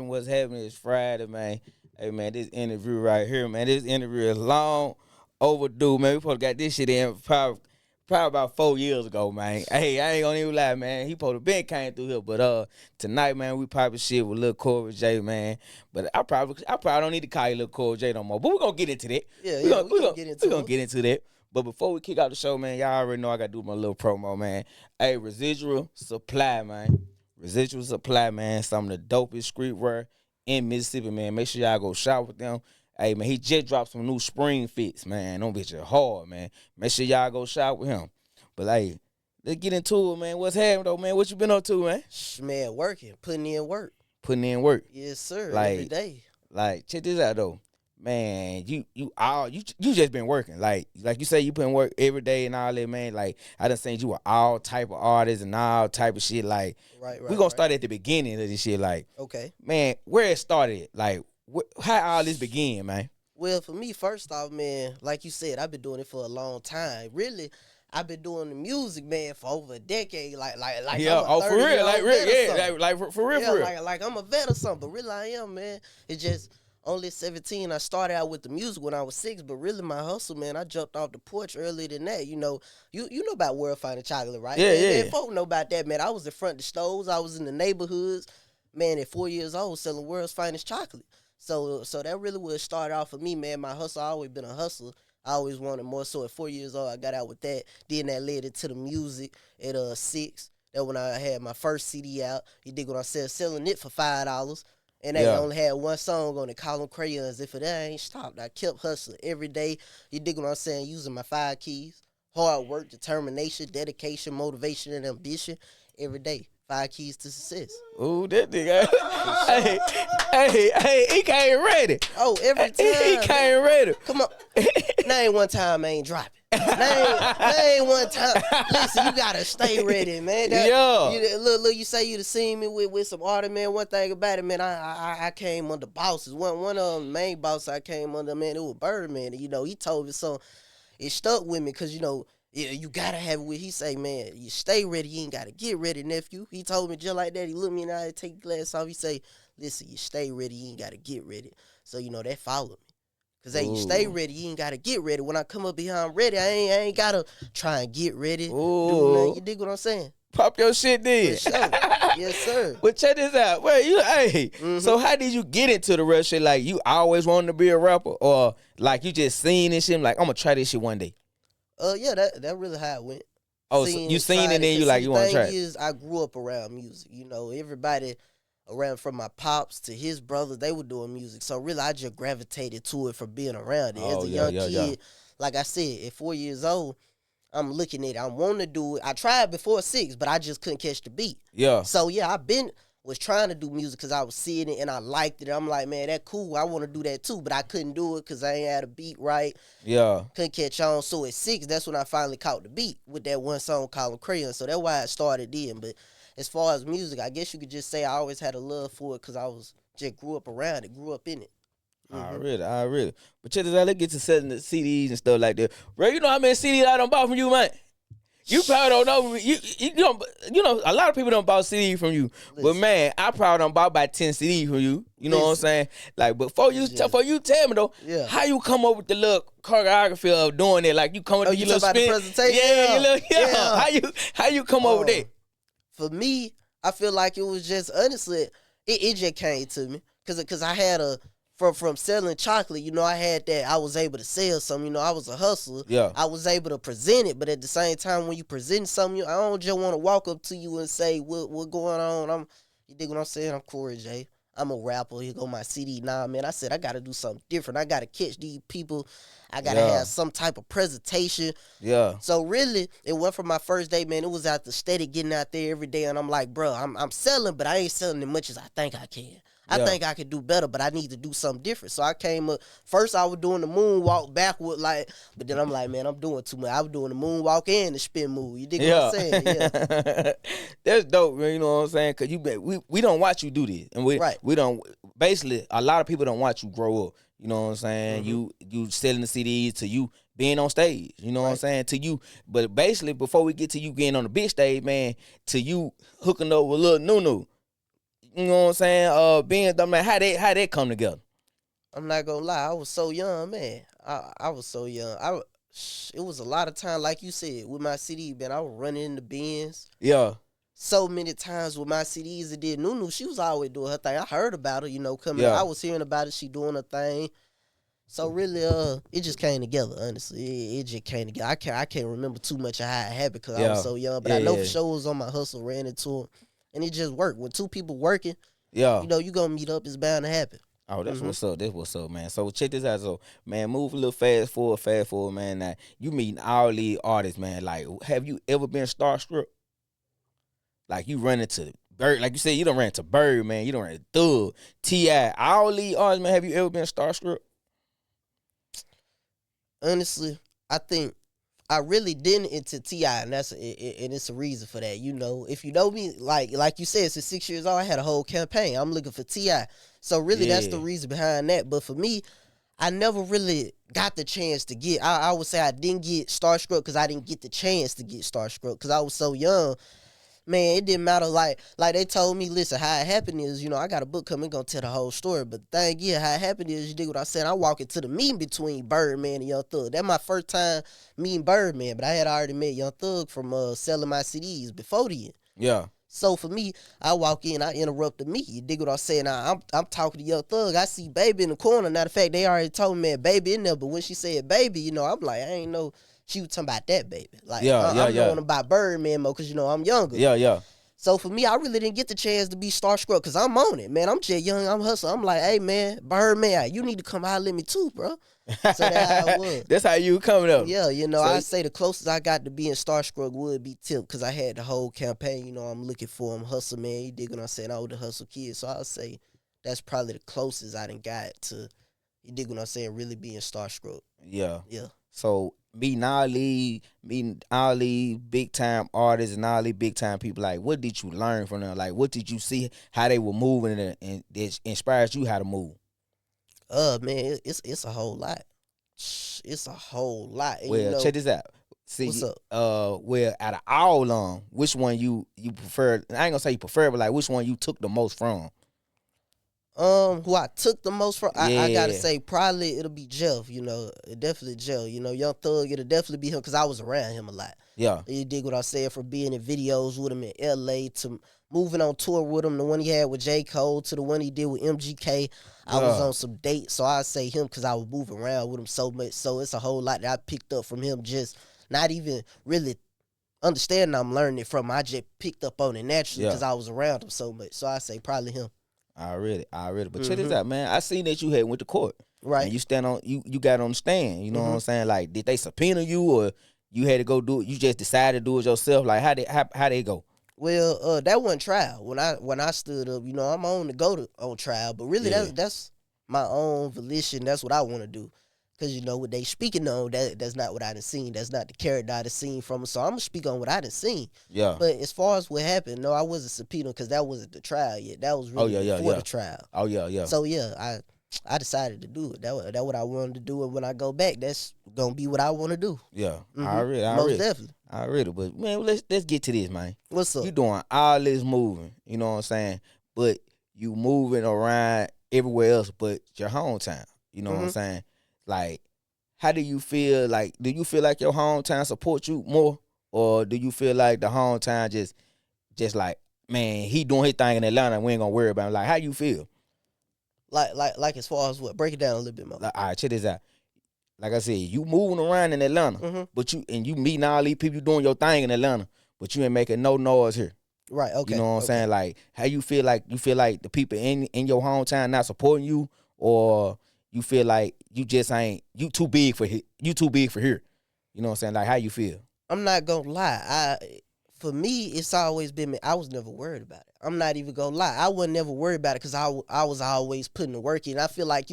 What's happening is Friday, man. Hey, man, this interview right here, man. This interview is long overdue, man. We supposed to got this shit in probably about 4 years ago, man. Hey, I ain't gonna even lie, man. He supposed to been came through here, but tonight, man, we probably shit with Lil Corey J, man. But I probably don't need to call you Lil Corey J no more. But we're gonna get into that. We gonna get into we gonna get into that. But before we kick out the show, man, y'all already know I gotta do my little promo, man. Hey, Residual Supply, man. Residual Supply, man. Some of the dopest streetwear in Mississippi, man. Make sure y'all go shop with them. Hey, man, he just dropped some new spring fits, man. Them bitches hard, man. Make sure y'all go shop with him. But, hey, let's get into it, man. What's happening, though, man? What you been up to, man? Man, working, putting in work. Putting in work. Yes, sir. Like, every day. Like, check this out, though. Man, you just been working. Like you say, you put in work every day and all that, man. Like, I done seen you with all type of artists and all type of shit. Like, we gonna start at the beginning of this shit. Like, okay. Man, where it started, like, how all this began, man? Well, for me, first off, man, like you said, I've been doing it for a long time. Really, I've been doing the music, man, for over a decade. Like yeah, I'm a for real, like for real, for real. Like I'm a vet or something. But really, I am, man. It's just only 17. I started out with the music when I was 6, but really my hustle, man, I jumped off the porch earlier than that. You know, you know about World Finding Chocolate, right? Yeah. Folk know about that, man. I was in front of the stores. I was in the neighborhoods, man. At 4 years old, selling World's Finest Chocolate. So that really would start off for me, man. My hustle, I always been a hustler. I always wanted more. So at 4 years old, I got out with that. Then that led into the music at 6. That when I had my first CD out. You dig what I said? Selling it for $5. And they only had one song on it, Call 'em Crayons. If it ain't stopped, I kept hustling every day. You dig what I'm saying? Using my 5 keys. Hard work, determination, dedication, motivation, and ambition every day. 5 keys to success. Ooh, that nigga. hey, he came ready. Oh, every time. He came ready. Come on. Name one time I ain't dropping. Name one time. Listen, you gotta stay ready, man. Look, you say you to see me with some artists, man. One thing about it, man, I came under bosses. One of the main bosses I came under, man, it was Birdman. You know, he told me something. It stuck with me because, you know, you gotta have it with. He say, man, you stay ready. You ain't gotta get ready, nephew. He told me just like that. He looked me in the eye, take your glass off. He say, listen, you stay ready. You ain't gotta get ready. So, you know, that followed me. Cause hey, you stay ready. You ain't gotta get ready. When I come up behind ready, I ain't gotta try and get ready. Ooh. You dig what I'm saying? Pop your shit then. For sure. Yes, sir. But check this out. So how did you get into the rap shit? Like, you always wanted to be a rapper? Or, like, you just seen this shit, like, I'm gonna try this shit one day? Yeah, that really how it went. Oh, so you seen it and then you like, you want to try it? The thing is, I grew up around music. You know, everybody around, from my pops to his brothers, they were doing music. So really, I just gravitated to it from being around it. As a young kid, like I said, at 4 years old, I'm looking at it. I want to do it. I tried before 6, but I just couldn't catch the beat. Yeah. So yeah, was trying to do music because I was seeing it and I liked it. I'm like, man, that cool. I want to do that too, but I couldn't do it because I ain't had a beat right. Yeah. Couldn't catch on. So at 6, that's when I finally caught the beat with that one song called Crayon. So that's why I started then. But as far as music, I guess you could just say I always had a love for it because I just grew up around it, grew up in it. Mm-hmm. I really. But check this out, let's get to selling the CDs and stuff like that. Bro, you know how many CDs I done bought from you, man? You probably don't know. You know, a lot of people don't buy CDs from you. Listen. But man, I probably done bought about 10 CDs from you. You know what I'm saying? Like, before you tell me though, how you come up with the little choreography of doing it? Like, you come up with your little spin. The presentation? Yeah. How you come up with that? For me, I feel like it was just, honestly, it just came to me. Cause I had from selling chocolate, you know, I had that. I was able to sell something. You know, I was a hustler. Yeah. I was able to present it, but at the same time, when you present something, I don't just want to walk up to you and say, what going on? You dig what I'm saying? I'm Corey J. I'm a rapper. Here go my CD. Nah, man, I said I got to do something different. I got to catch these people. I got to have some type of presentation. Yeah. So really, it went from my first day, man. It was out the steady getting out there every day, and I'm like, bro, I'm selling, but I ain't selling as much as I think I can. I think I could do better, but I need to do something different. So I came up. First, I was doing the moonwalk backward, but then I'm like, man, I'm doing too much. I was doing the moonwalk and the spin move. You dig what I'm saying? Yeah. That's dope, man. You know what I'm saying? Because we don't watch you do this. And we don't, basically, a lot of people don't watch you grow up. You know what I'm saying? Mm-hmm. You selling the CDs to you being on stage. You know what I'm saying? To you. But basically, before we get to you getting on the big stage, man, to you hooking up with Lil Nunu. you know what I'm saying, being dumb, man, how they come together? I'm not gonna lie, I was so young, man. I was so young. It was a lot of time, like you said, with my CD, man. I was running in the bins. Yeah. So many times with my CDs, it did. Nunu, she was always doing her thing. I heard about her, coming. Yeah. I was hearing about it. She doing her thing. So really, it just came together. Honestly, it just came together. I can't remember too much of how it happened because I was so young. But I know for sure it was on my hustle, ran into it, and it just worked. When two people working, you gonna meet up. It's bound to happen. Oh, that's what's up. That's what's up, man. So check this out. So, man, move a little fast forward, man. Now, you meeting all these artists, man. Like, have you ever been starstruck? Like, you run into Bird, like you said, you done ran to Bird, man. You done ran to Thug, T.I. All these artists, man. Have you ever been starstruck? Honestly, I think I really didn't into T.I., and it's a reason for that. If you know me, like you said, since 6 years old, I had a whole campaign. I'm looking for T.I. So really, that's the reason behind that. But for me, I never really got the chance to get. I would say I didn't get starstruck because I didn't get the chance to get starstruck because I was so young. Man, it didn't matter. Like they told me, listen, how it happened is, I got a book coming, gonna tell the whole story. But the thing is, how it happened is, you dig what I said? I walk into the meeting between Birdman and Young Thug. That's my first time meeting Birdman, but I had already met Young Thug from selling my CDs before then. Yeah. So for me, I walk in, I interrupt the meet. You dig what I'm saying? Now, I'm talking to Young Thug. I see Baby in the corner. Now, the fact they already told me, man, Baby in there. But when she said Baby, I'm like, I ain't know she was talking about that Baby. Like, I'm knowing about Birdman more because, I'm younger. Yeah. So for me, I really didn't get the chance to be starstruck because I'm on it, man. I'm just young, I'm hustling. I'm like, hey, man, Birdman, you need to come holler at me too, bro. So that's how it was. That's how you coming up. Yeah, I say the closest I got to being starstruck would be Tip because I had the whole campaign, I'm looking for him, hustle, man. You dig what I'm saying? I was the hustle kid. So I'll say that's probably the closest I done got to, you dig what I'm saying, really being starstruck. Yeah. Yeah. So meeting all these big time artists and all these big time people, like, what did you learn from them? Like, what did you see how they were moving and it inspires you how to move? Man, it's a whole lot. It's a whole lot. And well, check this out. See, what's up? Well, out of all of them, which one you prefer? I ain't gonna say you prefer, but like, which one you took the most from? Who I took the most from, I gotta say probably it'll be Jeff. Definitely Jeff. Young Thug, it'll definitely be him because I was around him a lot. Yeah, you dig what I said? From being in videos with him in L.A. to moving on tour with him, the one he had with J. Cole to the one he did with MGK. I was on some dates, so I say him because I was moving around with him so much. So it's a whole lot that I picked up from him, just not even really understanding I'm learning it from him. I just picked up on it naturally because I was around him so much. So I say probably him. Already. But check this out, man. I seen that you had went to court. Right. And you stand on you got on the stand. You know what I'm saying? Like, did they subpoena you or you had to go do it? You just decided to do it yourself? Like, how they go? Well, that wasn't trial. When I stood up, I'm on to go on trial. But really, that's my own volition. That's what I want to do. Because, what they speaking on, that's not what I done seen. That's not the character I done seen from them. So I'm going to speak on what I done seen. Yeah. But as far as what happened, no, I wasn't subpoenaed because that wasn't the trial yet. That was really before the trial. Oh, yeah. So, I decided to do it. That what I wanted to do. And when I go back, that's going to be what I want to do. Yeah. Most definitely. Already. But, man, let's get to this, man. What's up? You doing all this moving, you know what I'm saying? But you moving around everywhere else but your hometown. You know what I'm saying? Like, how do you feel? Like, do you feel like your hometown support you more? Or do you feel like the hometown just like, man, he doing his thing in Atlanta, we ain't gonna worry about him? Like, how you feel? Like as far as what? Break it down a little bit more. Like, all right, check this out. Like I said, you moving around in Atlanta, but you meeting all these people, you doing your thing in Atlanta, but you ain't making no noise here. Right, okay. You know what I'm saying? Like, how you feel like the people in your hometown not supporting you, or you feel like you just ain't, you too big for here. You know what I'm saying? Like, how you feel? I'm not gonna lie. For me, it's always been, I was never worried about it. I'm not even gonna lie. I wasn't never worried about it because I was always putting the work in. I feel like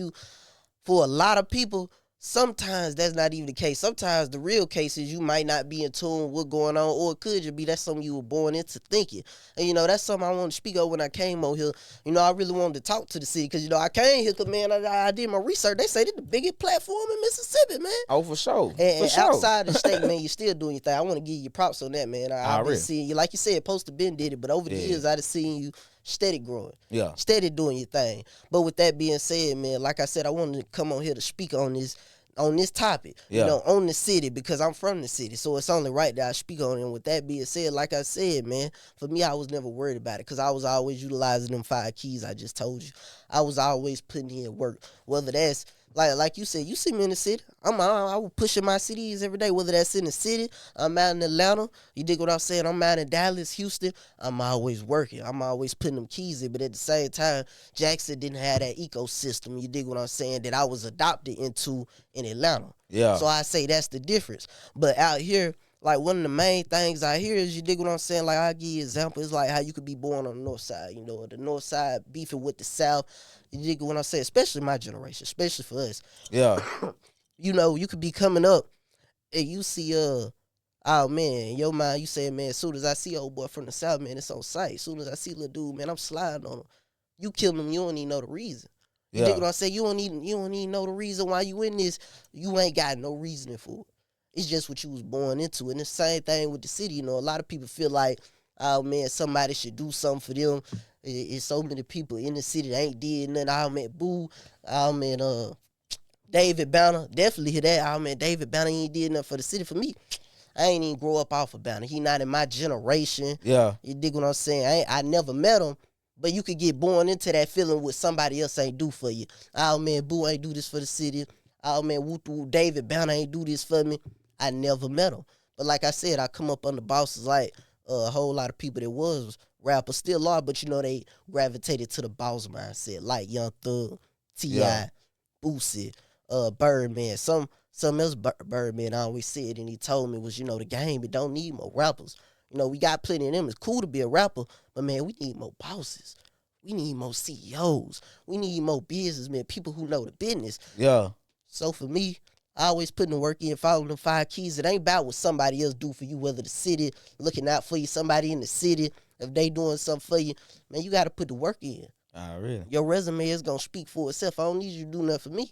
for a lot of people, sometimes that's not even the case. Sometimes the real case is you might not be in tune with what's going on, or it could just be that's something you were born into thinking. And, that's something I wanted to speak of when I came over here. I really wanted to talk to the city because, I came here because, man, I did my research. They say this the biggest platform in Mississippi, man. Oh, for sure. And outside the state, man, you're still doing your thing. I want to give you props on that, man. I've been seeing you. Like you said, Poster Ben did it, but over the years, I've seen you steady growing. Yeah. Steady doing your thing. But with that being said, man, like I said, I wanted to come on here to speak on this topic, on the city, because I'm from the city, so it's only right that I speak on it. And with that being said, like I said, man, for me, I was never worried about it because I was always utilizing them 5 keys I just told you. I was always putting in work, whether that's like you said, you see me in the city. I was pushing my CDs every day, whether that's in the city, I'm out in Atlanta. You dig what I'm saying? I'm out in Dallas, Houston. I'm always working. I'm always putting them keys in. But at the same time, Jackson didn't have that ecosystem. You dig what I'm saying? That I was adopted into in Atlanta. Yeah. So I say that's the difference. But out here, like one of the main things I hear is, you dig what I'm saying? Like I give you an example. It's like how you could be born on the north side, the north side beefing with the south. You dig what I'm saying? Especially my generation, especially for us. Yeah. You could be coming up and you see oh man, in your mind you saying, man, as soon as I see old boy from the south, man, it's on sight. As soon as I see little dude, man, I'm sliding on him. You kill him, you don't even know the reason. You dig what I'm saying? You don't even know the reason why you in this. You ain't got no reasoning for it. It's just what you was born into. And the same thing with the city. A lot of people feel like, oh man, somebody should do something for them. It's so many people in the city that ain't did nothing. Oh man, boo. Oh man, David Banner, definitely hear that. Oh man, David Banner ain't did nothing for the city. For me, I ain't even grow up off of Banner. He not in my generation. Yeah. You dig what I'm saying? I never met him. But you could get born into that feeling what somebody else ain't do for you. Oh man, boo ain't do this for the city. Oh man, David Banner ain't do this for me. I never met him. But like I said, I come up under bosses like a whole lot of people that was rappers, still are, but they gravitated to the boss mindset, like Young Thug, T.I., Boosie, Birdman. Some else Birdman always said, and he told me was, the game, it don't need more rappers. We got plenty of them. It's cool to be a rapper, but man, we need more bosses. We need more CEOs. We need more businessmen, people who know the business. Yeah. So for me, I always putting the work in, following them 5 keys. It ain't about what somebody else do for you, whether the city looking out for you, somebody in the city, if they doing something for you. Man, you got to put the work in. Oh, really? Your resume is going to speak for itself. I don't need you to do nothing for me.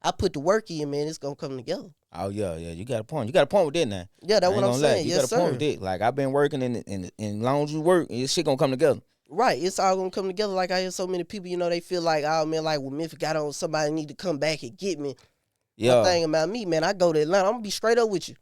I put the work in, man. It's going to come together. Oh, yeah. You got a point. You got a point with that now. Yeah, that's what I'm saying. You yes, got a point with that. Like, I've been working, and as long as you work, this shit going to come together. Right. It's all going to come together. Like, I hear so many people, they feel like, oh, man, like, when Memphis got on, somebody need to come back and get me. Yeah. One thing about me, man, I go to Atlanta. I'm going to be straight up with you.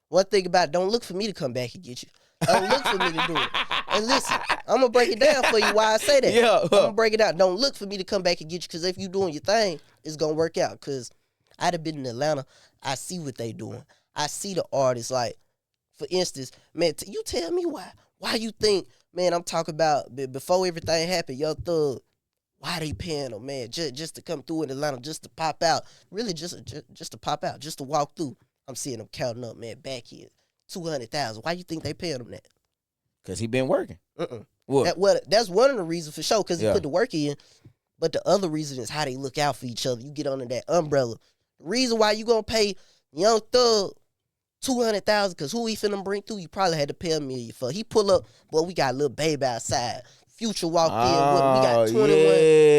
One thing about it, don't look for me to come back and get you. Don't look for me to do it. And listen, I'm going to break it down for you why I say that. Yeah. I'm going to break it out. Don't look for me to come back and get you, because if you doing your thing, it's going to work out. Because I'd have been in Atlanta. I see what they doing. I see the artists. Like, for instance, man, you tell me why you think, man, I'm talking about before everything happened, Young Thug, why they paying them, man, just to come through in Atlanta, just to pop out. Really just to pop out, just to walk through. I'm seeing them counting up, man, back here, 200,000. Why you think they paying them that? Because he been working. What? That's one of the reasons for sure, because he put the work in. But the other reason is how they look out for each other. You get under that umbrella. The reason why you going to pay Young Thug 200,000, because who he finna bring through, you probably had to pay $1 million for. He pull up, boy, we got a little baby outside. Future walked in with him. We got 21.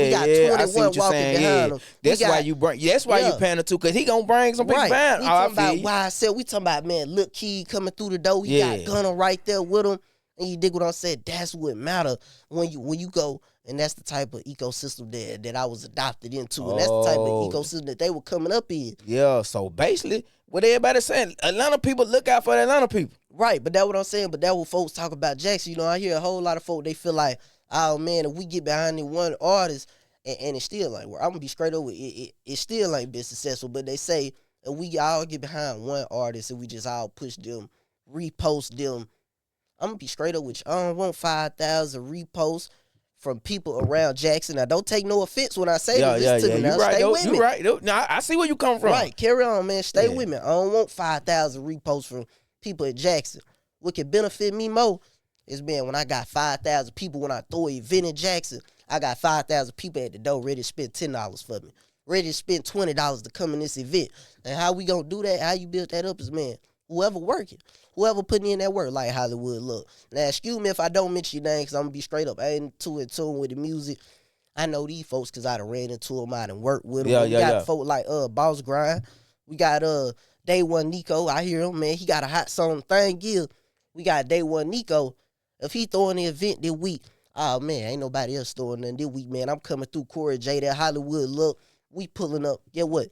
We got 21 walking behind him. That's why you bring. That's why you paying him too, because he gonna bring some people behind. We talking about why I said. We talking about, man, Lil Key coming through the door. He got Gunna right there with him, and you dig what I'm saying? That's what matter when you go. And that's the type of ecosystem that I was adopted into. And that's the type of ecosystem that they were coming up in. Yeah, so basically, what everybody's saying, Atlanta people look out for the Atlanta people. Right, but that's what I'm saying. But that's what folks talk about Jackson. I hear a whole lot of folk, they feel like, oh, man, if we get behind the one artist, and it still ain't work. I'm going to be straight over it. It still ain't been successful. But they say, if we all get behind one artist and we just all push them, repost them, I'm going to be straight up with you. I don't want 5,000 reposts from people around Jackson. Now, don't take no offense when I say this. To me. Now, right, stay with me. You right. Now, I see where you come from. Right. Carry on, man. Stay with me. I don't want 5,000 reposts from people at Jackson. What can benefit me more is, man, when I got 5,000 people, when I throw an event in Jackson, I got 5,000 people at the door ready to spend $10 for me. Ready to spend $20 to come in this event. And how we going to do that, how you build that up is, man, whoever working. Whoever putting in that work, like Hollywood look. Now, excuse me if I don't mention your name, because I'm going to be straight up. I ain't too in tune with the music. I know these folks because I done ran into them. I done worked with them. We got folks like Boss Grind. We got Day One Nico. I hear him, man. He got a hot song. Thing is, we got Day One Nico. If he throwing the event this week, Oh man, ain't nobody else throwing nothing this week, man. I'm coming through Corey J, that Hollywood look. We pulling up. Get what?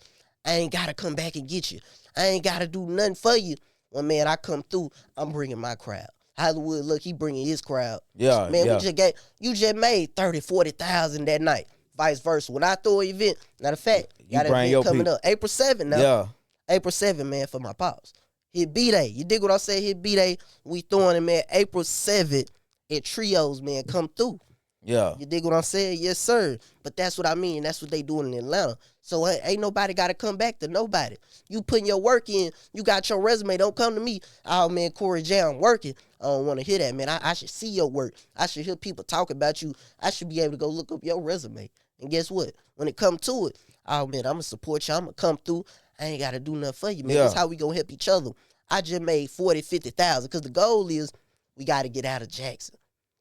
I ain't gotta come back and get you. I ain't gotta do nothing for you. Well, man, I come through, I'm bringing my crowd. Hollywood, look, he bringing his crowd. Yeah, man, yeah. you just made 30, 40,000 that night. Vice versa. When I throw an event, matter of fact, got an event coming up. April 7th now. Yeah. April 7th, man, for my pops. Hit B-Day. You dig what I say? Hit B-Day. We throwing it, man. April 7th at Trios, man. Come through. Yeah. You dig what I'm saying? Yes, sir. But that's what I mean. That's what they doing in Atlanta. So ain't nobody got to come back to nobody. You putting your work in. You got your resume. Don't come to me. Oh, man, Corey J, I'm working. I don't want to hear that, man. I should see your work. I should hear people talk about you. I should be able to go look up your resume. And guess what? When it come to it, oh, man, I'm going to support you. I'm going to come through. I ain't got to do nothing for you, man. That's how we going to help each other. I just made 40, 50,000 because the goal is we got to get out of Jackson.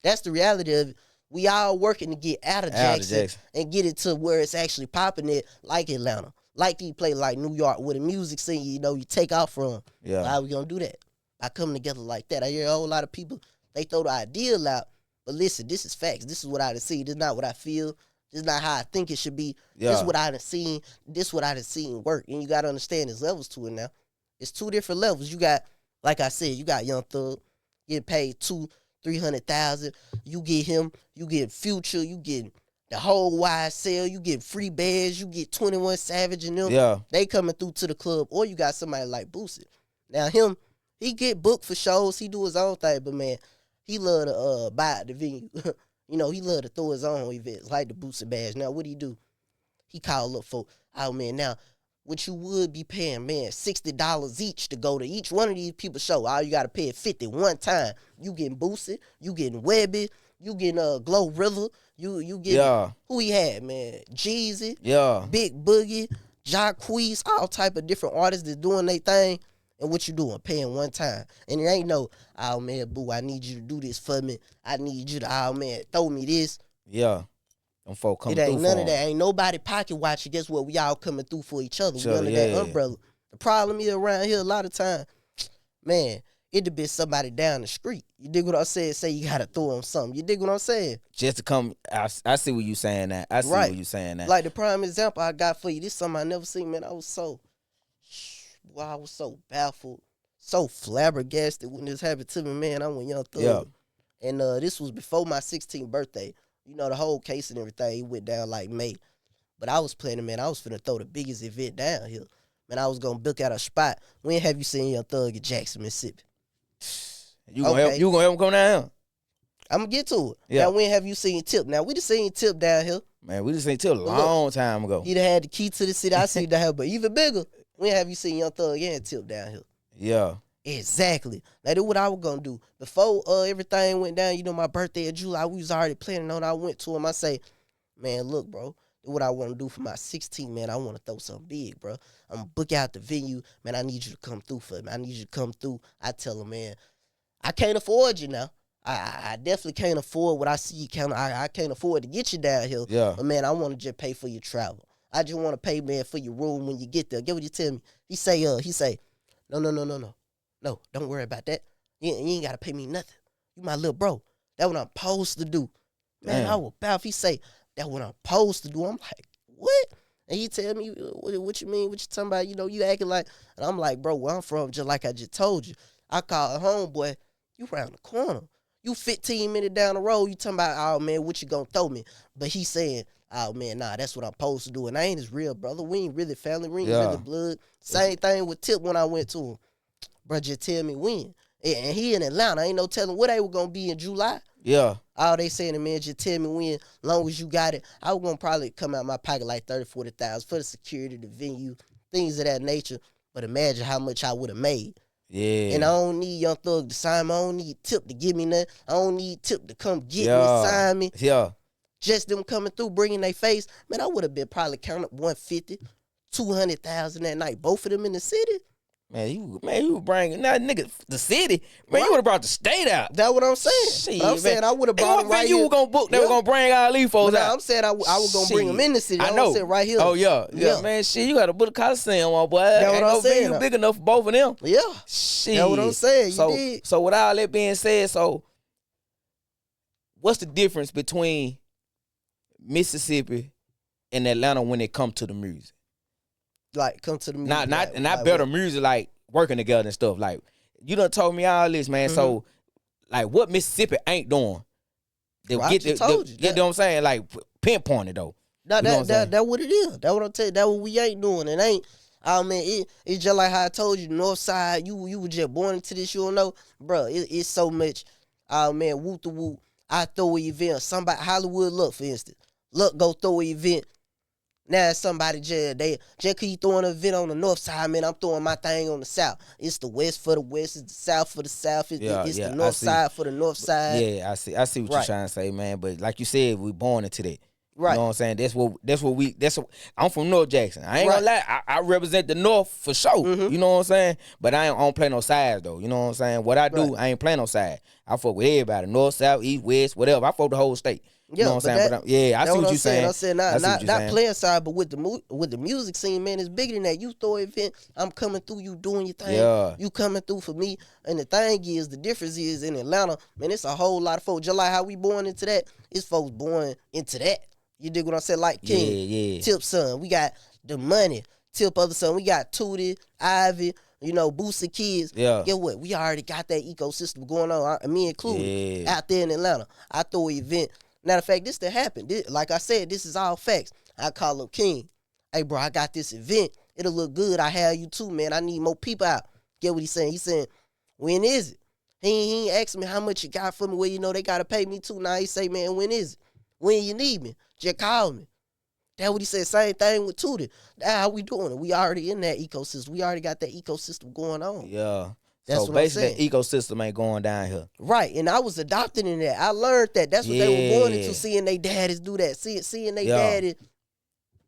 That's the reality of it. We all working to get out of Jackson and get it to where it's actually popping it, like Atlanta, like you play like New York, where the music scene, you know, you take off from. Yeah. How we gonna do that? By coming together like that. I hear a whole lot of people, they throw the ideal out, but listen, this is facts. This is what I done seen. This is not what I feel. This is not how I think it should be. Yeah. This is what I done seen. This is what I done seen work. And you gotta understand there's levels to it now. It's two different levels. You got, like I said, you got Young Thug getting paid $200,000-$300,000. You get him, you get Future, you get the whole YSL, you get Free Bears, you get 21 Savage and them. Yeah. They coming through to the club. Or you got somebody like Boosie. Now him, he get booked for shows, he do his own thing, but man, he love to buy at the venue. You know, he love to throw his own events, like the Boosie Bash. Now what he do? He call up for, oh man, now what you would be paying, man, $60 each to go to each one of these people's show. All you got to pay is $50 one time. You getting Boosie, you getting Webby, you getting Glorilla, you getting, who he had, man? Jeezy, Big Boogie, Jacquees, all type of different artists that's doing their thing. And what you doing? Paying one time. And it ain't no, oh man, boo, I need you to do this for me. I need you to, oh man, throw me this. Yeah. Them folk coming through. It ain't none of that. Ain't nobody pocket watching. Guess what? We all coming through for each other. We under that umbrella. The problem is around here a lot of time, man, it'd be somebody down the street. You dig what I'm saying? Say you gotta throw them something. You dig what I'm saying? Just to come, I see what you saying that. I see what you saying that. Like the prime example I got for you. This is something I never seen, man. I was so baffled, so flabbergasted when this happened to me, man. I went Young Thug. Yeah. And this was before my 16th birthday. You know, the whole case and everything, it went down like May. But I was planning, man, I was finna throw the biggest event down here. Man, I was gonna book out a spot. When have you seen Young Thug in Jackson, Mississippi? You gonna help him come down here? I'm gonna get to it. Yeah. Now, when have you seen Tip? Now, we just seen Tip down here. Man, we just seen Tip a long time ago. He done had the key to the city. I seen down here, but even bigger, when have you seen Young Thug and Tip down here? Yeah. Exactly. Now, that's what I was going to do. Before everything went down, you know, my birthday in July, we was already planning on it. I went to him. I say, man, look, bro, what I want to do for my 16th, man, I want to throw something big, bro. I'm going to book out the venue. Man, I need you to come through for me. I need you to come through. I tell him, man, I can't afford you now. I definitely can't afford what I see you count. I can't afford to get you down here. Yeah. But, man, I want to just pay for your travel. I just want to pay, man, for your room when you get there. Get what you tell me. He say, no. No, don't worry about that. You ain't got to pay me nothing. You my little bro. That's what I'm supposed to do. Man, I was about, if he say, that's what I'm supposed to do. I'm like, what? And he tell me, what you mean? What you talking about? You know, you acting like, and I'm like, bro, where I'm from, just like I just told you. I call homeboy, you around the corner. You 15 minutes down the road, you talking about, oh, man, what you gonna throw me? But he saying, oh, man, nah, that's what I'm supposed to do. And I ain't his real brother. We ain't really family. We ain't really blood. Same thing with Tip when I went to him. Bro, just tell me when. And he in Atlanta. Ain't no telling where they were going to be in July. Yeah. All they saying to me, just tell me when. Long as you got it. I was going to probably come out my pocket like $30,000, $40,000 for the security, the venue, things of that nature. But imagine how much I would have made. Yeah. And I don't need Young Thug to sign me. I don't need Tip to give me nothing. I don't need Tip to come get me, sign me. Yeah. Just them coming through, bringing their face. Man, I would have been probably counting up 150, 200,000 that night. Both of them in the city. Man, you bringing that nigga the city. Man, you would have brought the state out. That's what I'm saying. I'm saying I would have brought them right here. You were gonna book? They were gonna bring all these folks out. I'm saying I was gonna bring them in the city. I know. Saying right here. Oh yeah. Man, shit, you got to put a Coliseum on, boy. That's what I'm saying. You big enough for both of them. Yeah. Shit. That's what I'm saying. You did. So with all that being said, so what's the difference between Mississippi and Atlanta when it comes to the music? Like, come to the music. Not better music, like working together and stuff. Like, you done told me all this, man. So, like, what Mississippi ain't doing? You know what I'm saying? Like, pinpoint it, though. That what it is. That what I'm telling you. That what we ain't doing. It ain't. Oh man, it's just like how I told you. The North Side, you were just born into this. You don't know, bro. It's so much. Oh man, whoop the whoop. I throw an event. Somebody Hollywood Look, for instance. Look, go throw an event. Now somebody just cause you throwing an event on the North Side, man. I'm throwing my thing on the South. It's the West for the West. It's the South for the South. It's the North Side for the North Side. Yeah, I see what you're trying to say, man. But like you said, we born into that. Right. You know what I'm saying? I'm from North Jackson. I ain't gonna lie. I represent the North for sure. You know what I'm saying? But I don't play no sides though. You know what I'm saying? What I do, I ain't play no side. I fuck with everybody. North, South, East, West, whatever. I fuck the whole state. You know what I'm saying? I see what you're saying. I said not playing side, but with the music scene, man, it's bigger than that. You throw an event, I'm coming through, you doing your thing. Yeah. You coming through for me. And the thing is, the difference is in Atlanta, man, it's a whole lot of folks. Just like how we born into that, it's folks born into that. You dig what I'm saying? Like King, Tip Son. We got the money. Tip other son. We got Tootie, Ivy, Boosie Kids. Yeah. Get what? We already got that ecosystem going on. Me included. Out there in Atlanta. I throw an event. Matter of fact, this done happened. Like I said, this is all facts. I call up King. Hey, bro, I got this event. It'll look good. I have you too, man. I need more people out. Get what he's saying? He's saying, when is it? He ain't asking me how much you got for me. Well, they got to pay me too. Now he say, man, when is it? When you need me, just call me. That's what he said. Same thing with Tootie. That's how we doing it. We already in that ecosystem. We already got that ecosystem going on. Yeah. That's so basically, the ecosystem ain't going down here. Right. And I was adopted in that. I learned that. That's what they were born into, seeing their daddies do that. Seeing their daddy.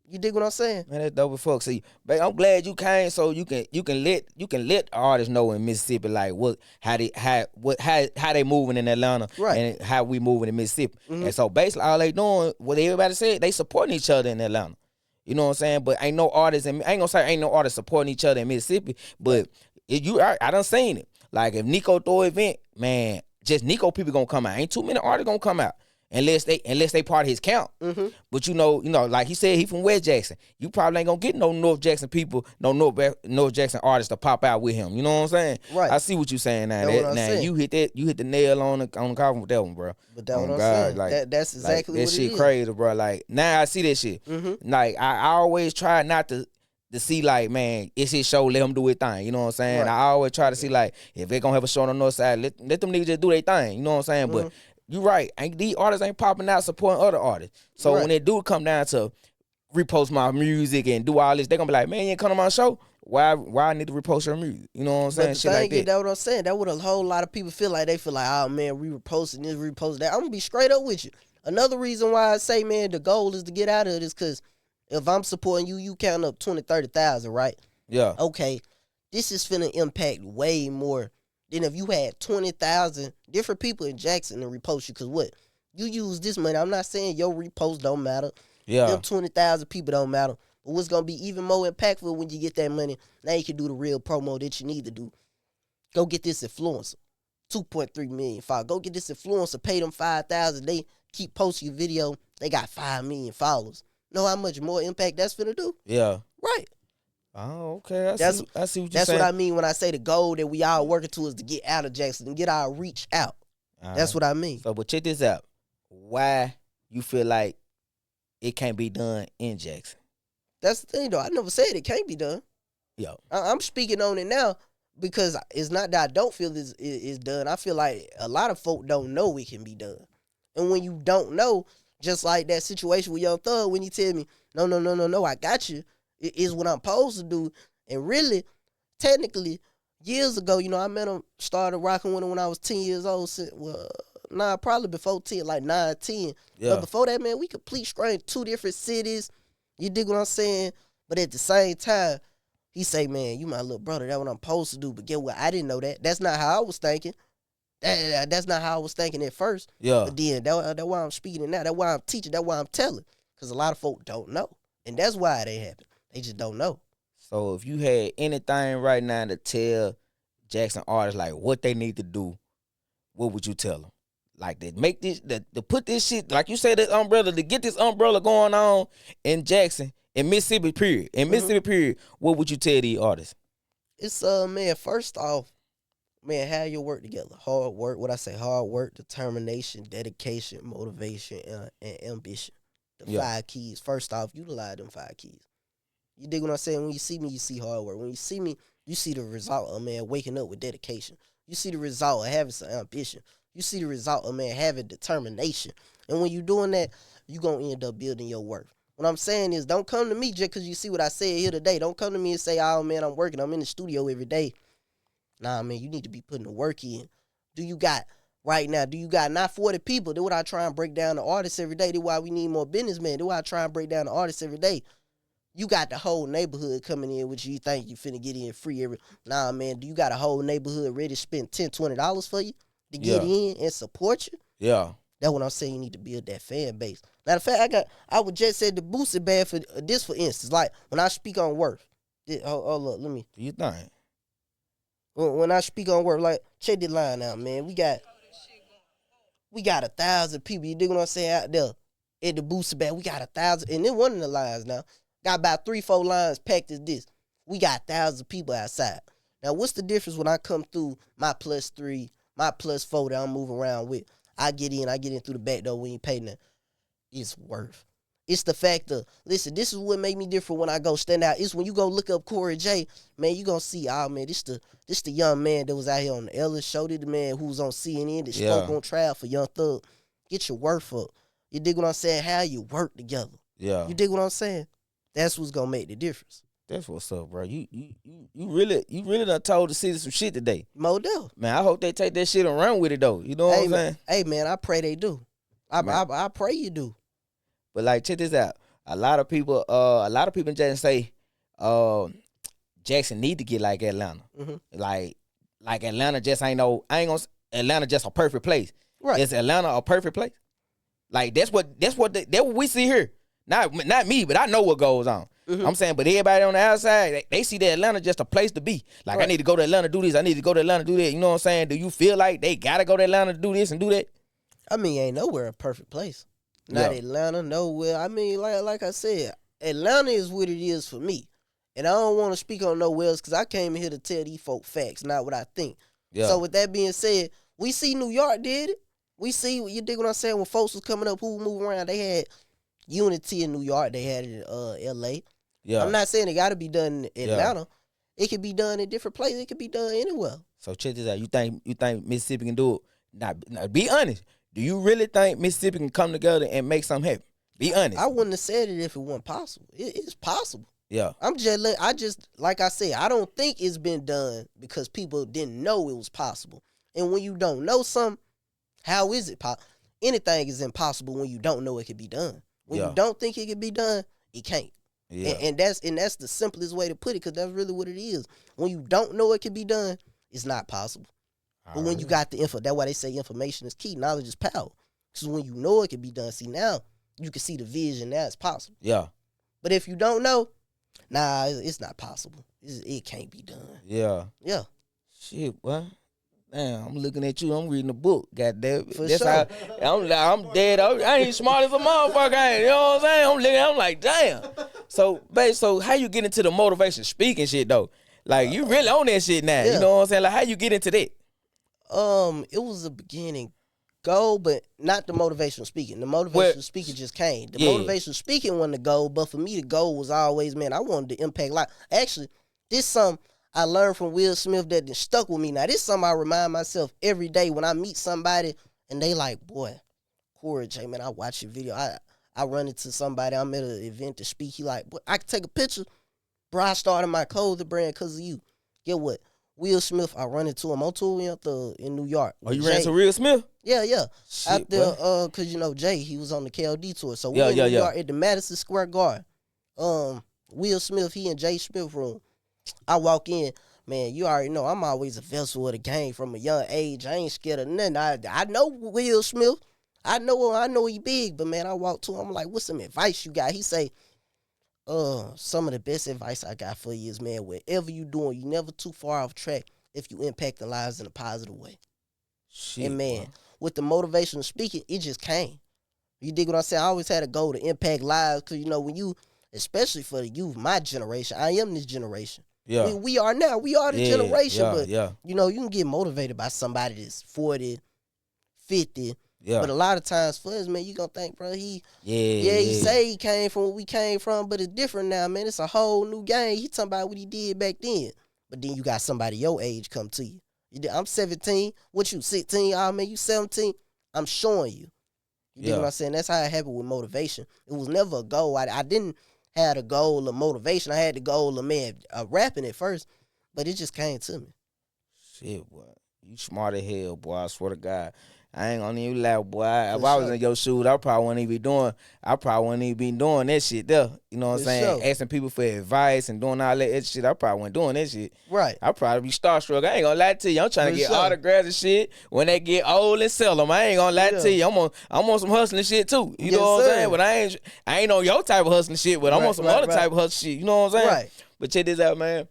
You dig what I'm saying? Man, that's dope as fuck. See, babe, I'm glad you came so you can let artists know in Mississippi like how they moving in Atlanta, right, and how we moving in Mississippi. And so basically all they doing, what everybody said, they supporting each other in Atlanta. You know what I'm saying? But ain't no artists, and I ain't gonna say ain't no artists supporting each other in Mississippi, but I done seen it. Like if Nico throw an event, man, just Nico people gonna come out. Ain't too many artists gonna come out. Unless they part of his count. But like he said, he from West Jackson. You probably ain't gonna get no North Jackson people, no North Jackson artists to pop out with him. You know what I'm saying? Right. I see what you saying now. You hit the nail on the coffin with that one, bro. But that's what I'm saying. Like, that's exactly like, what that it shit is. Crazy, bro. Like now I see that shit. Like I always try not to see like, man, it's his show, let him do his thing. You know what I'm saying? Right. I always try to see like, if they gonna have a show on the North Side, let them niggas just do their thing. You know what I'm saying? But you right. These artists ain't popping out supporting other artists. So when they do come down to repost my music and do all this, they gonna be like, man, you ain't come to my show? Why I need to repost your music? You know what I'm saying? But shit like that. That's what I'm saying. That what a whole lot of people feel like. They feel like, oh man, we reposting this, reposting that. I'm gonna be straight up with you. Another reason why I say, man, the goal is to get out of it is because if I'm supporting you, you count up 20, 30,000, right? Yeah. Okay, this is finna impact way more than if you had 20,000 different people in Jackson and repost you. Because what? You use this money. I'm not saying your repost don't matter. Yeah. Them 20,000 people don't matter. But what's going to be even more impactful when you get that money, now you can do the real promo that you need to do. Go get this influencer. 2.3 million followers. Go get this influencer. Pay them 5,000. They keep posting your video. They got 5 million followers. Know how much more impact that's finna do? Yeah. Right. Oh, okay. I see what you're saying. That's what I mean when I say the goal that we all working to is to get out of Jackson and get our reach out. That's what I mean. So, but check this out. Why you feel like it can't be done in Jackson? That's the thing, though. I never said it can't be done. Yeah. I'm speaking on it now because it's not that I don't feel it's done. I feel like a lot of folk don't know it can be done. And when you don't know, just like that situation with Young Thug, when you tell me, no, I got you. It is what I'm supposed to do. And really, technically, years ago, I met him, started rocking with him when I was 10 years old. Probably before 10, like 9, 10. Yeah. But before that, man, we complete strange, 2 different cities. You dig what I'm saying? But at the same time, he say, man, you my little brother. That's what I'm supposed to do. But get what? I didn't know that. That's not how I was thinking. That's not how I was thinking at first. Yeah. But then, that's why I'm speaking it now. That's why I'm teaching. That's why I'm telling. Because a lot of folk don't know. And that's why they happen. They just don't know. So if you had anything right now to tell Jackson artists like what they need to do, what would you tell them? like to make this, to put this shit, like you said, this umbrella, to get this umbrella going on in Jackson, in Mississippi, period. In Mississippi, period, what would you tell these artists? It's man, first off, man, have your work together. Hard work, what I say, hard work, determination, dedication, motivation, and ambition. The 5 keys. First off, utilize them 5 keys. You dig what I'm saying? When you see me, you see hard work. When you see me, you see the result of, man, waking up with dedication. You see the result of having some ambition. You see the result of, man, having determination. And when you're doing that, you're going to end up building your worth. What I'm saying is, don't come to me just because you see what I said here today. Don't come to me and say, oh, man, I'm working. I'm in the studio every day. Nah, man, you need to be putting the work in. Do you got not 40 people? That's what I try and break down the artists every day. That's why we need more businessmen. That's why I try and break down the artists every day. You got the whole neighborhood coming in, which you think you finna get in free every. Nah, man, do you got a whole neighborhood ready to spend $10, $20 for you to get in and support you? Yeah. That's what I'm saying. You need to build that fan base. Matter of fact, I would just say the boosted band for this, for instance. Like, when I speak on worth. Hold up, let me. Do you think? When I speak on worth, like, check this line out, man. We got 1,000 people. You dig what I'm saying? Out there at the boosted band. We got 1,000. And then one of the lines now. Got about 3-4 lines packed as this. We got 1,000 people outside. Now, what's the difference when I come through my +3, my +4 that I'm moving around with? I get in through the back door. We ain't pay nothing. It's worth. It's the fact of, listen, this is what make me different when I go stand out. It's when you go look up Corey J, man, you gonna see, oh, man, this the young man that was out here on the Ellis show. This the man who was on CNN that spoke on trial for Young Thug. Get your worth up. You dig what I'm saying? How you work together. Yeah. You dig what I'm saying? That's what's gonna make the difference. That's what's up, bro. You really done told the city some shit today. Modell. Man, I hope they take that shit and run with it though. You know what I'm saying? Hey man, I pray they do. I pray you do. But like, check this out. A lot of people in Jackson say, Jackson need to get like Atlanta. Mm-hmm. Like Atlanta just Atlanta just a perfect place. Right. Is Atlanta a perfect place? Like that's what we see here. Not me, but I know what goes on. Mm-hmm. I'm saying, but everybody on the outside, they see that Atlanta just a place to be. Like, right. I need to go to Atlanta, do this. I need to go to Atlanta, do that. You know what I'm saying? Do you feel like they got to go to Atlanta to do this and do that? I mean, ain't nowhere a perfect place. Not Atlanta, nowhere. I mean, like I said, Atlanta is what it is for me. And I don't want to speak on nowhere else because I came here to tell these folk facts, not what I think. Yeah. So with that being said, we see New York did it. We see, you dig what I'm saying, when folks was coming up who moved around, they had Unity in New York. They had it in L.A. Yeah. I'm not saying it got to be done in Atlanta. It could be done in different places. It could be done anywhere. So check this out. You think Mississippi can do it? Now, be honest. Do you really think Mississippi can come together and make something happen? Be honest. I wouldn't have said it if it wasn't possible. It's possible. Yeah. Like I said, I don't think it's been done because people didn't know it was possible. And when you don't know something, how is it possible? Anything is impossible when you don't know it can be done. When you don't think it can be done, it can't. Yeah. And that's the simplest way to put it, because that's really what it is. When you don't know it can be done, it's not possible. But when you got the info, that's why they say information is key. Knowledge is power. Because when you know it can be done, see, now you can see the vision. Now it's possible. Yeah. But if you don't know, nah, it's not possible. It can't be done. Yeah. Yeah. Shit, what? Damn, I'm looking at you. I'm reading the book. Goddamn. That's sure. How I'm dead. I ain't smart as a motherfucker. You know what I'm saying? I'm like, damn. So, babe, how you get into the motivation speaking shit though? Like, you really on that shit now. Yeah. You know what I'm saying? Like, how you get into that? It was a beginning goal, but not the motivational speaking. The motivational speaking just came. The motivational speaking wasn't the goal, but for me, the goal was always, man, I wanted to impact life. Actually, this something I learned from Will Smith that stuck with me. Now, this is something I remind myself every day when I meet somebody and they like, boy, Corey J, man, I watch your video. I run into somebody, I'm at an event to speak. He like, boy, I can take a picture. Bro, I started my clothing brand because of you. Get what? Will Smith, I run into him on tour in New York. Oh, you ran into Will Smith? Yeah. Shit, out there, because, Jay, he was on the KLD tour. So we in New York at the Madison Square Garden. Will Smith, he in Jay Smith room. I walk in, man, you already know, I'm always a vessel of the game from a young age. I ain't scared of nothing. I know Will Smith. I know he big, but, man, I walk to him, I'm like, what's some advice you got? He say, some of the best advice I got for you is, man, whatever you doing, you never too far off track if you impact the lives in a positive way. Shit, and, man, with the motivational speaking, it just came. You dig what I'm saying? I always had a goal to impact lives because, when you, especially for the youth, my generation, I am this generation. Yeah. We are now. We are the generation. Yeah, but, yeah. you can get motivated by somebody that's 40, 50. Yeah. But a lot of times for us, man, you going to think, bro, he he say he came from where we came from, but it's different now, man. It's a whole new game. He talking about what he did back then. But then you got somebody your age come to you. I'm 17. What you, 16? Oh, man, you 17. I'm showing you. You dig what I'm saying? That's how it happened with motivation. It was never a goal. I didn't have a goal of motivation. I had the goal of rapping at first, but it just came to me. Shit, boy. You smart as hell, boy. I swear to God. I ain't gonna even lie, boy. If I was in your shoes, I probably wouldn't even be doing that shit there. You know what I'm saying? Sure. Asking people for advice and doing all that shit. I probably wasn't doing that shit. Right. I probably be starstruck. I ain't gonna lie to you. I'm trying to get autographs and shit. When they get old and sell them, I ain't gonna lie to you. I'm on some hustling shit too. You know what I'm saying? But I ain't on your type of hustling shit. But I'm on some other type of hustling shit. You know what I'm saying? Right. But check this out, man.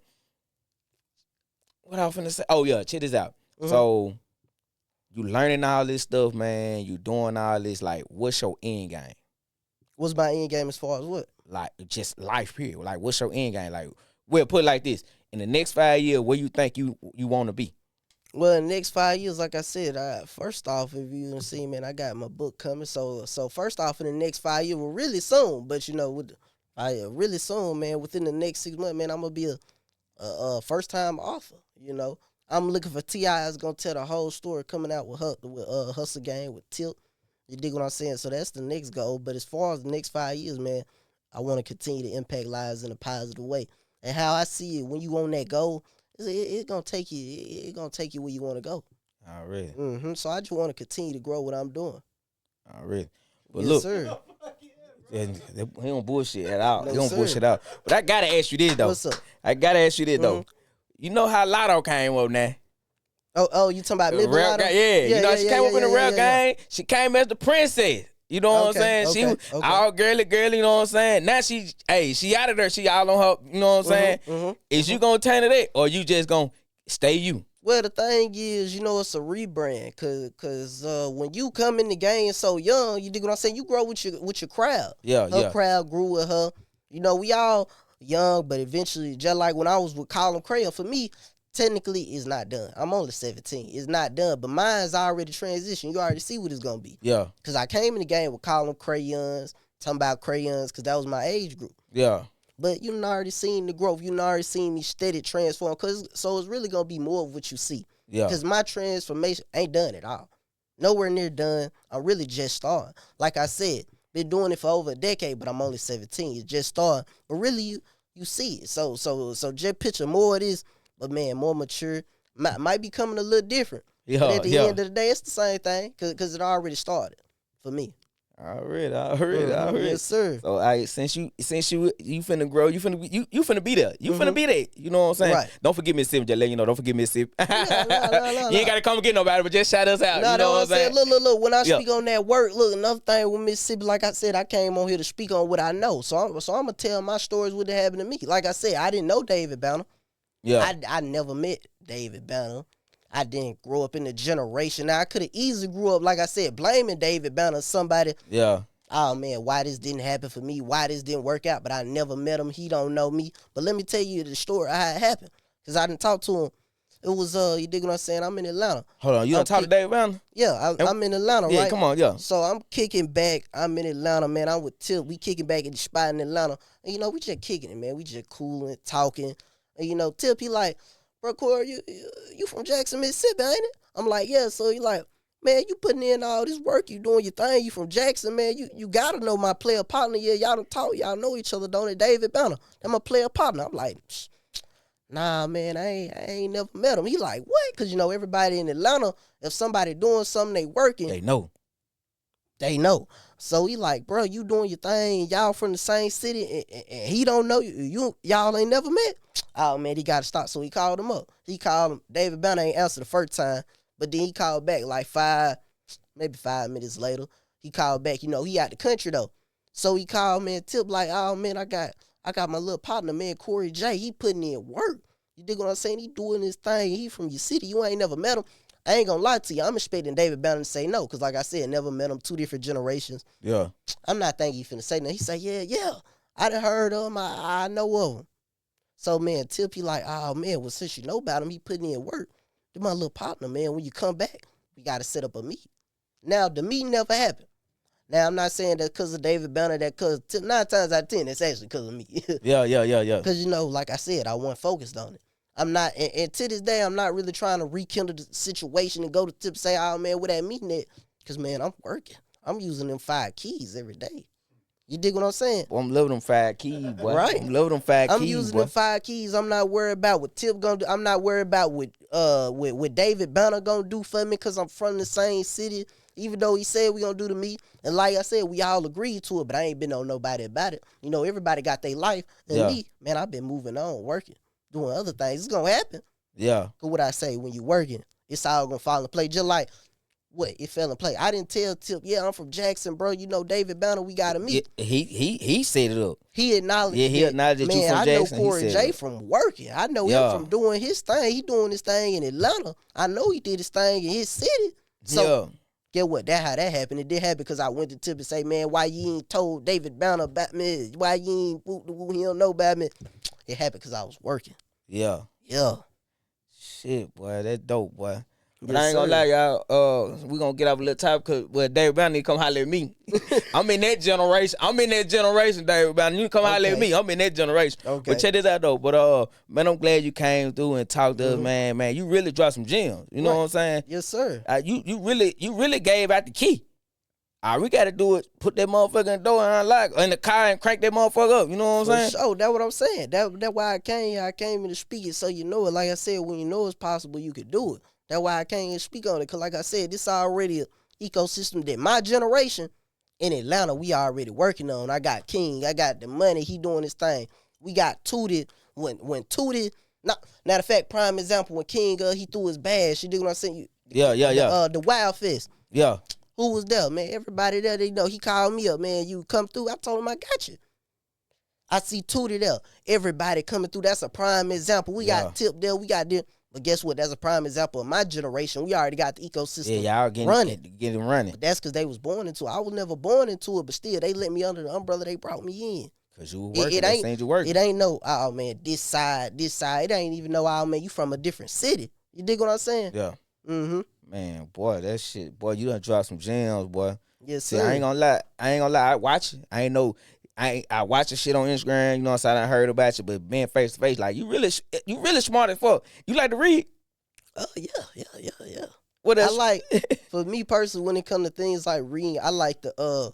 What I was finna say? Oh yeah, check this out. Mm-hmm. So you learning all this stuff, man. You doing all this. Like, what's your end game? What's my end game as far as what? Like, just life period. Like, what's your end game? Like, well, put it like this. In the next 5 years, where you think you want to be? Well, in the next 5 years, like I said, first off, if you don't see, man, I got my book coming. So first off, in the next 5 years, well, really soon. But, really soon, man, within the next 6 months, man, I'm going to be a first-time author, I'm looking for T.I. is going to tell the whole story coming out with Hustle Gang, with Tilt. You dig what I'm saying? So that's the next goal. But as far as the next 5 years, man, I want to continue to impact lives in a positive way. And how I see it, when you on that goal, it's going to take you. It's going to take you where you want to go. Already. Mm-hmm. So I just want to continue to grow what I'm doing. Already. But yes, look. Sir. He don't bullshit at all. No, he don't sir. bullshit out. But I got to ask you this, though. What's up? I got to ask you this, though. You know how Lotto came up now? Oh, you talking about Lil Lotto? Yeah. She came up in the rap game. She came as the princess. You know what I'm saying? She was all girly, you know what I'm saying? Now she out of there. She all on her, you know what I'm saying? Mm-hmm. Is you going to turn it or you just going to stay you? Well, the thing is, it's a rebrand. Cause when you come in the game so young, you dig what I'm saying? You grow with your crowd. Her crowd grew with her. We all young, but eventually, just like when I was with Colin Crayon, for me, technically, it's not done. I'm only 17. It's not done, but mine's already transitioned. You already see what it's going to be. Yeah. Because I came in the game with Colin Crayons, talking about crayons, because that was my age group. Yeah. But you done already seen the growth. You done already seen me steady transform. So it's really going to be more of what you see. Yeah. Because my transformation ain't done at all. Nowhere near done. I'm really just starting. Like I said, been doing it for over a decade, but I'm only 17. It's just starting. But really, you see it. So just picture more of this, but man, more mature. Might be coming a little different. Yeah, but at the end of the day, it's the same thing because it already started for me. Already. Yes, sir. So since you finna grow, you finna be there. You finna be there. You know what I'm saying? Right. Don't forget Mississippi. Just let you know. Don't forget Mississippi. No. You ain't gotta come and get nobody, but just shout us out. No, you know what I'm saying? Look. When I speak on that work, look, another thing with Mississippi, like I said, I came on here to speak on what I know. So I'm gonna tell my stories what happened to me. Like I said, I didn't know David Banner. Yeah. I never met David Banner. I didn't grow up in the generation. Now I could have easily grew up, like I said, blaming David Banner, somebody. Yeah. Oh man, why this didn't happen for me? Why this didn't work out? But I never met him. He don't know me. But let me tell you the story how it happened, cause I didn't talk to him. It was you dig what I'm saying? I'm in Atlanta. Hold on, you don't talk to David Banner? Yeah, I'm in Atlanta, right? Yeah, come on, yeah. So I'm kicking back. I'm in Atlanta, man. I'm with Tip. We kicking back at the spot in Atlanta, and we just kicking it, man. We just cooling, talking, and Tip, he like, bro, Corey, you from Jackson, Mississippi, ain't it? I'm like, yeah. So he like, man, you putting in all this work, you doing your thing, you from Jackson, man, you gotta know my player partner. Yeah, y'all done talk, y'all know each other, don't it? David Banner, that's my player partner. I'm like, nah, man, I ain't never met him. He like, what? Because, everybody in Atlanta, if somebody doing something, they working. They know. So he like, bro, you doing your thing, y'all from the same city, and he don't know you. Y'all ain't never met? Oh, man, he got to stop. So he called him up. He called him. David Banner ain't answer the first time, but then he called back like 5 minutes later. He called back. He out the country, though. So he called, man, Tip like, oh, man, I got my little partner, man, Corey J. He putting in work. You dig what I'm saying? He doing his thing. He from your city. You ain't never met him. I ain't gonna lie to you. I'm expecting David Banner to say no, because like I said, never met him, 2 different generations. Yeah. I'm not thinking he finna say no. He say, yeah. I done heard of him. I know of him. So, man, Tip, he like, oh, man, well, since you know about him, he putting in work. To my little partner, man, when you come back, we got to set up a meet. Now, the meeting never happened. Now, I'm not saying that because of David Banner, that because 9 times out of 10, it's actually because of me. Yeah. Because, like I said, I wasn't focused on it. I'm not, and to this day, I'm not really trying to rekindle the situation and go to Tip and say, oh, man, where that meeting at? Because, man, I'm working. I'm using them 5 keys every day. You dig what I'm saying? Well, I'm loving them 5 keys, boy. Right. I'm loving them 5 keys, I'm using them 5 keys. I'm not worried about what Tip gonna do. I'm not worried about what David Banner gonna do for me because I'm from the same city. Even though he said we gonna do the meet, and like I said, we all agreed to it, but I ain't been on nobody about it. Everybody got their life, and me, man, I've been moving on, working, doing other things. It's gonna happen. Yeah. Cause what I say, when you working, it's all gonna fall in place. Just like what it fell in place. I didn't tell Tip, yeah, I'm from Jackson, bro. David Banner, we gotta meet. He set it up. He acknowledged. Yeah, he acknowledged that you from Jackson. I know Corey J from working. I know him from doing his thing. He doing his thing in Atlanta. I know he did his thing in his city. So get what? That's how that happened. It did happen because I went to Tip and say, man, why you ain't told David Banner about me? Why you ain't woo? He don't know about me. It happened because I was working. Yeah. Shit, boy, that's dope, boy. But Yes, I ain't gonna lie, y'all. We gonna get off a little topic because David Banner need to come holler at me. I'm in that generation. David Banner. You come holler at me. I'm in that generation. Okay. But check this out though. But man, I'm glad you came through and talked to us, man. Man, you really dropped some gems. You know what I'm saying? Yes, sir. You really gave out the key. All we gotta do is put that motherfucker in the door and unlock in the car and crank that motherfucker up. You know what I'm saying? Sure, that's what I'm saying. That's why I came here. I came in to speak it so you know it. Like I said, when you know it's possible, you could do it. That's why I came and speak on it. Because like I said, this already an ecosystem that my generation in Atlanta, we already working on. I got King. I got the money. He doing his thing. We got Tootie. When Tootie, matter of fact, prime example, when King, he threw his badge. You dig what I'm saying? Yeah. The Wild Fest. Yeah. Who was there, man? Everybody there, they know. He called me up, man. You come through. I told him I got you. I see Tootie there. Everybody coming through. That's a prime example. We got Tip there. We got this. But guess what? That's a prime example of my generation. We already got the ecosystem y'all running. But that's because they was born into it. I was never born into it, but still, they let me under the umbrella. They brought me in. Because you were working. It ain't no, oh, man, this side. It ain't even no, oh, man, you from a different city. You dig what I'm saying? Yeah. Mm-hmm. Man, boy, that shit. Boy, you done dropped some gems, boy. Yes, See, sir. I ain't gonna lie. I watch it. I watch the shit on Instagram. You know what I'm saying? I heard about you, but being face to face, like, you really smart as fuck. You like to read? Oh, yeah. What else? I like, for me personally, when it comes to things like reading, I like to,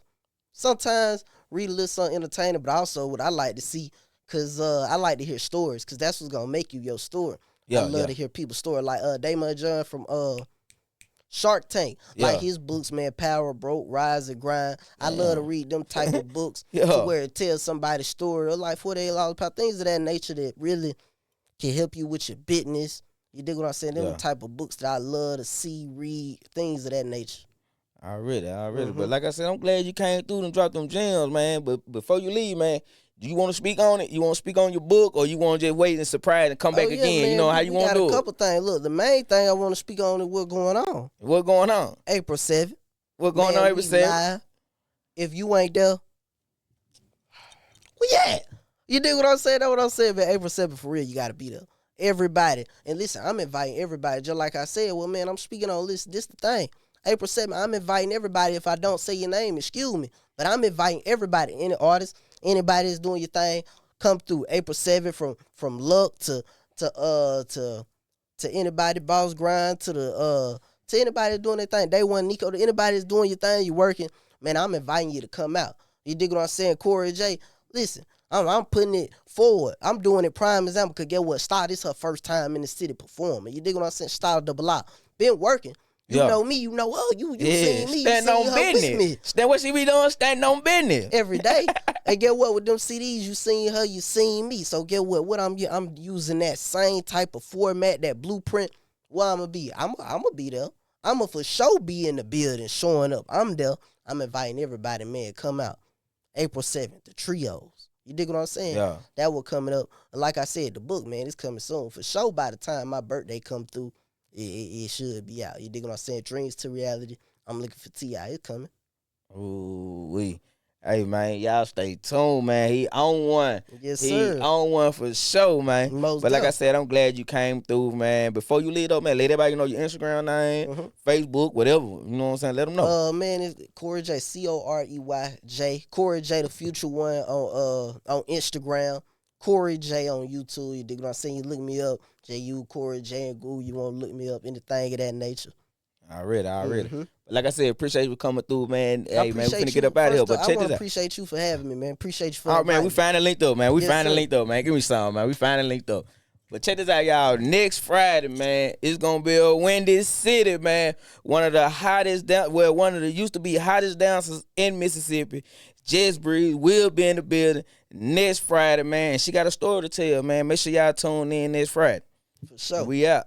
sometimes read a little something entertaining, but also what I like to see, because I like to hear stories, because that's what's going to make you your story. I love to hear people's story. Like Damon John from Shark Tank. Like his books, man, Power, Broke, Rise and Grind. I love to read them type of books to where it tells somebody's story or like $48 things of that nature that really can help you with your business. You dig what I'm saying? Them the type of books that I love to see, read, things of that nature. Already. But like I said, I'm glad you came through and dropped them gems, man. But before you leave, man, do you want to speak on it? You want to speak on your book, or you want to just wait and surprise and come back again? Man, you know how you want to do it? We got a couple things. Look, the main thing I want to speak on is what's going on. What's going on? April 7th. What's going on April 7th? If you ain't there, well, yeah. You dig what I'm saying? That's what I'm saying, man. April 7th, for real, you got to be there. Everybody. And listen, I'm inviting everybody. Just like I said, well, man, I'm speaking on this the thing. April 7th, I'm inviting everybody. If I don't say your name, excuse me. But I'm inviting everybody, any artist, anybody that's doing your thing, come through. April 7th, from Luck to anybody, Boss Grind, to anybody that's doing their thing. Day One Nico, to anybody that's doing your thing, you working, man, I'm inviting you to come out. You dig what I'm saying? Corey J, listen, I'm putting it forward. I'm doing it prime example, because get what? Star, this her first time in the city performing. You dig what I'm saying? Star double R. Been working. You know me, you know her, you seen me, stand you seen on her business. with me. Stand what she be doing? Stand on business. Every day. And get what? With them CDs, you seen her, you seen me. So get what? What I'm using that same type of format, that blueprint. Where I'm going to be? I'm going to be there. I'm going to for sure be in the building, showing up. I'm there. I'm inviting everybody, man, come out. April 7th, the trios. You dig what I'm saying? Yeah. That will coming up. And like I said, the book, man, it's coming soon. For sure, by the time my birthday come through, it should be out. You dig what I'm saying? Dreams to reality. I'm looking for T.I. It's coming. Ooh, we. Hey, man, y'all stay tuned, man. He on one. Yes, He sir. on one for sure, man. Most but like I definitely. said, I'm glad you came through, man. Before you leave up, man, let everybody know your Instagram name, Facebook, whatever. You know what I'm saying? Let them know. Man, it's Corey J, COREYJ. Corey J, the future one on Instagram. Corey J on YouTube. You dig what I'm saying? You look me up. JU Corey J and Google. You want to look me up? Anything of that nature. Already. But like I said, appreciate you coming through, man. Hey, man, we finna get up out of here. But I check want this to out. appreciate you for having me, man. Appreciate you for All right, man, we finally linked up, man. Give me some, man. We finally linked up. But check this out, y'all. Next Friday, man, it's gonna be a Windy City, man. One of the used to be hottest dancers in Mississippi. Jess Breeze will be in the building next Friday, man. She got a story to tell, man. Make sure y'all tune in next Friday. For sure. We out.